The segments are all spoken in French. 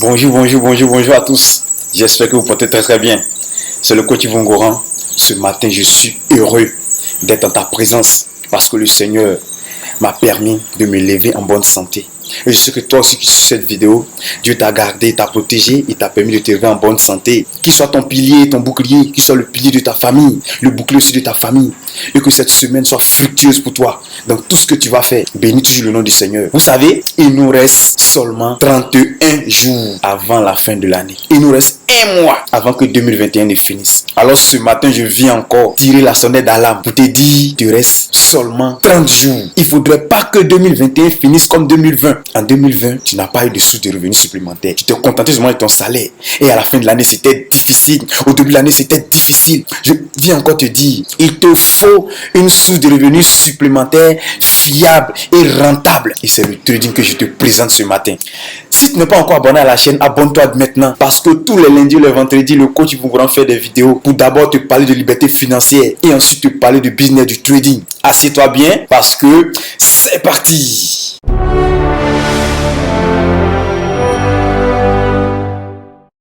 Bonjour à tous. J'espère que vous portez très bien. C'est le coach Yvon Goran. Ce matin, je suis heureux d'être en ta présence parce que le Seigneur m'a permis de me lever en bonne santé. Et je sais que toi aussi qui suis cette vidéo, Dieu t'a gardé, t'a protégé, il t'a permis de te lever en bonne santé. Qu'il soit ton pilier, ton bouclier, qu'il soit le pilier de ta famille, le bouclier aussi de ta famille. Et que cette semaine soit fructueuse pour toi. Dans tout ce que tu vas faire, bénis toujours le nom du Seigneur. Vous savez, il nous reste seulement 31 jours avant la fin de l'année. Il nous reste un mois avant que 2021 ne finisse. Alors ce matin, je viens encore tirer la sonnette d'alarme pour te dire, il te reste seulement 30 jours. Il ne faudrait pas que 2021 finisse comme 2020. En 2020, tu n'as pas eu de source de revenus supplémentaires. Tu te contentais seulement de ton salaire. Et à la fin de l'année, c'était difficile. Au début de l'année, c'était difficile. Je viens encore te dire, il te faut une source de revenus supplémentaire fiable et rentable. Et c'est le trading que je te présente ce matin. Si tu n'es pas encore abonné à la chaîne, abonne-toi maintenant. Parce que tous les lundis et les vendredis, le coach va faire des vidéos pour d'abord te parler de liberté financière et ensuite te parler de business, du trading. Assieds-toi bien parce que c'est parti.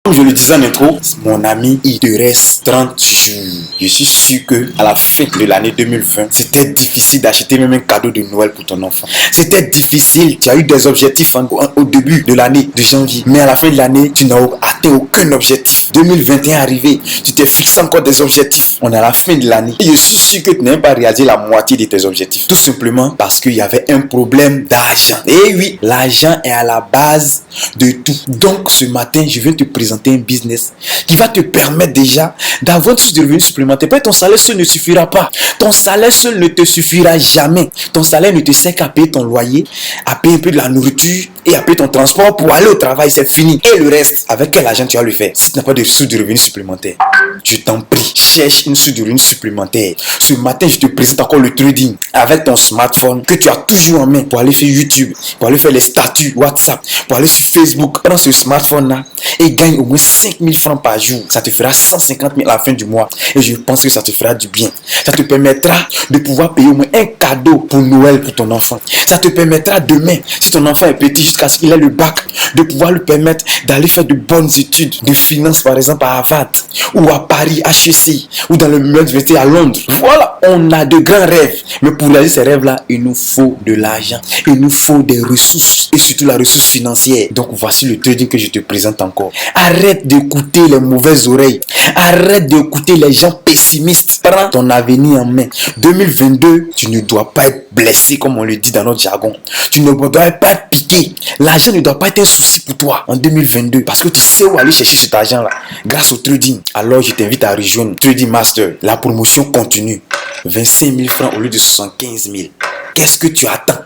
Comme je le disais en intro, mon ami, il te reste 30 jours. Je suis sûr que à la fin de l'année 2020, c'était difficile d'acheter même un cadeau de Noël pour ton enfant. C'était difficile. Tu as eu des objectifs au début de l'année de janvier. Mais à la fin de l'année, tu n'as atteint aucun objectif. 2021 est arrivé. Tu t'es fixé encore des objectifs. On est à la fin de l'année. Et je suis sûr que tu n'as pas réalisé la moitié de tes objectifs. Tout simplement parce qu'il y avait un problème d'argent. Et oui, l'argent est à la base de tout. Donc ce matin, je viens te présenter un business qui va te permettre déjà d'avoir une source de revenus supplémentaire. Peut-être ton salaire seul ne suffira pas. Ton salaire seul ne te suffira jamais. Ton salaire ne te sert qu'à payer ton loyer, à payer un peu de la nourriture et à payer ton transport pour aller au travail. C'est fini. Et le reste, avec quel argent tu vas le faire? Si tu n'as pas de source de revenus supplémentaire, je t'en prie, cherche une source de revenus supplémentaire. Ce matin, je te présente encore le trading avec ton smartphone que tu as toujours en main pour aller faire YouTube, pour aller faire les statuts WhatsApp, pour aller sur Facebook. Prends ce smartphone-là et gagne au moins 5 000 francs par jour. Ça te fera 150 000 à la fin du mois. Et je pense que ça te fera du bien. Ça te permettra de pouvoir payer au moins un cadeau pour Noël pour ton enfant. Ça te permettra demain, si ton enfant est petit jusqu'à ce qu'il ait le bac, de pouvoir lui permettre d'aller faire de bonnes études de finance, par exemple à Harvard ou à Paris, HEC, ou dans le même université à Londres. Voilà, on a de grands rêves. Mais pour réaliser ces rêves-là, il nous faut de l'argent. Il nous faut des ressources et surtout la ressource financière. Donc voici le trading que je te présente encore. Arrête d'écouter les mauvaises oreilles. Arrête d'écouter les gens pessimistes. Prends ton avenir en main. 2022, tu ne dois pas être blessé comme on le dit dans notre jargon. Tu ne dois pas être piqué. L'argent ne doit pas être un souci pour toi en 2022 parce que tu sais où aller chercher cet argent-là grâce au trading. Alors je t'invite à rejoindre Trading Master. La promotion continue. 25 000 francs au lieu de 75 000. Qu'est-ce que tu attends?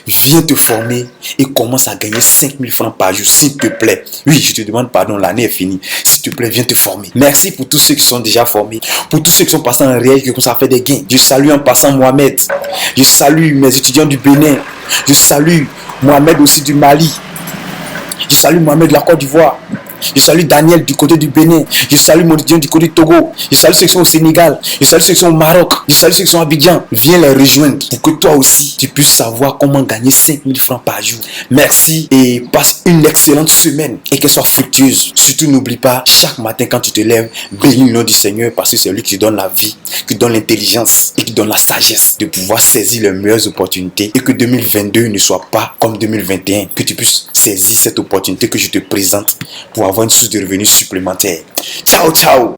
Viens te former et commence à gagner 5 000 francs par jour, s'il te plaît. Oui, je te demande pardon, l'année est finie. S'il te plaît, viens te former. Merci pour tous ceux qui sont déjà formés. Pour tous ceux qui sont passés en réel, qui commencent à faire des gains. Je salue en passant Mohamed. Je salue mes étudiants du Bénin. Je salue Mohamed aussi du Mali. Je salue Mohamed de la Côte d'Ivoire. Je salue Daniel du côté du Bénin. Je salue mon étudiant du côté du Togo. Je salue ceux qui sont au Sénégal. Je salue ceux qui sont au Maroc. Je salue ceux qui sont à Abidjan. Viens les rejoindre pour que toi aussi tu puisses savoir comment gagner 5 000 francs par jour. Merci et passe une excellente semaine et qu'elle soit fructueuse. Surtout n'oublie pas, chaque matin quand tu te lèves, bénis le nom du Seigneur parce que c'est lui qui donne la vie, qui donne l'intelligence et qui donne la sagesse de pouvoir saisir les meilleures opportunités et que 2022 ne soit pas comme 2021. Que tu puisses saisir cette opportunité que je te présente pour avoir une source de revenus supplémentaire. Ciao, ciao!